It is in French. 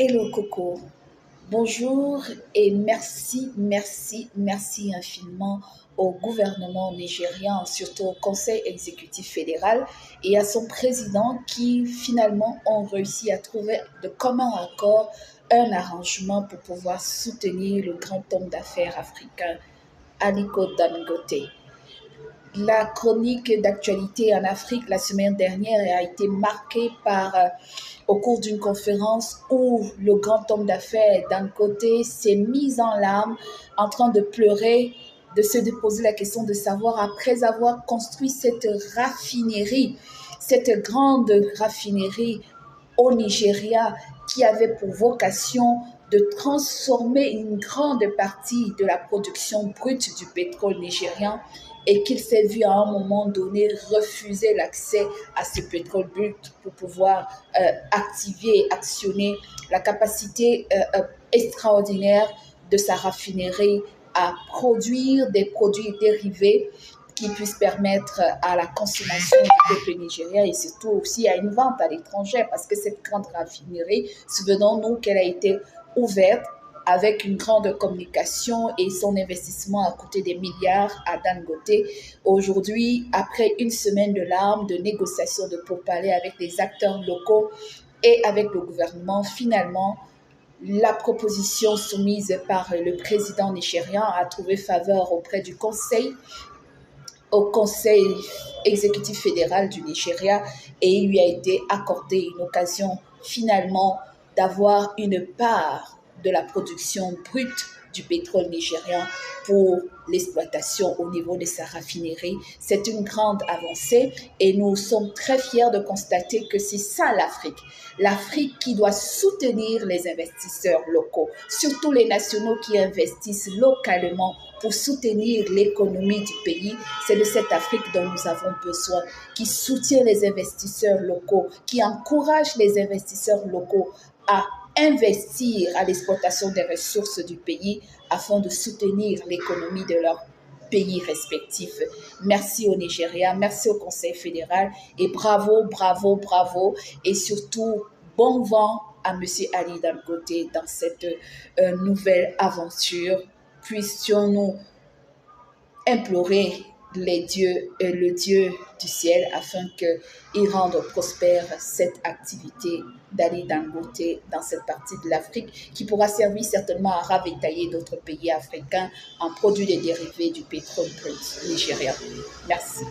Hello Coco, bonjour et merci infiniment au gouvernement nigérian, surtout au Conseil exécutif fédéral et à son président qui finalement ont réussi à trouver de commun accord un arrangement pour pouvoir soutenir le grand homme d'affaires africain Aliko Dangote. La chronique d'actualité en Afrique la semaine dernière a été marquée par, au cours d'une conférence où le grand homme d'affaires d'un côté s'est mis en larmes, en train de pleurer, de se poser la question de savoir, après avoir construit cette raffinerie, cette grande raffinerie au Nigeria qui avait pour vocation de transformer une grande partie de la production brute du pétrole nigérian et qu'il s'est vu à un moment donné refuser l'accès à ce pétrole brut pour pouvoir activer et actionner la capacité extraordinaire de sa raffinerie à produire des produits dérivés qui puissent permettre à la consommation du peuple nigérien et surtout aussi à une vente à l'étranger parce que cette grande raffinerie, souvenons-nous qu'elle a été ouverte avec une grande communication et son investissement a coûté des milliards à Dangote. Aujourd'hui, après une semaine de larmes, de négociations, de pourparlers avec les acteurs locaux et avec le gouvernement, finalement, la proposition soumise par le président nigérian a trouvé faveur auprès du au Conseil exécutif fédéral du Nigeria et il lui a été accordé une occasion finalement d'avoir une part de la production brute du pétrole nigérian pour l'exploitation au niveau de sa raffinerie. C'est une grande avancée et nous sommes très fiers de constater que c'est ça l'Afrique. L'Afrique qui doit soutenir les investisseurs locaux, surtout les nationaux qui investissent localement pour soutenir l'économie du pays. C'est de cette Afrique dont nous avons besoin, qui soutient les investisseurs locaux, qui encourage les investisseurs locaux à investir à l'exploitation des ressources du pays afin de soutenir l'économie de leur pays respectifs. Merci au Nigeria, merci au Conseil fédéral et bravo et surtout bon vent à M. Ali Dangote dans cette nouvelle aventure. Puissions-nous implorer le Dieu du ciel afin qu'il rende prospère cette activité d'Ali Dangote dans cette partie de l'Afrique qui pourra servir certainement à ravitailler d'autres pays africains en produits et dérivés du pétrole brut nigérien. Merci.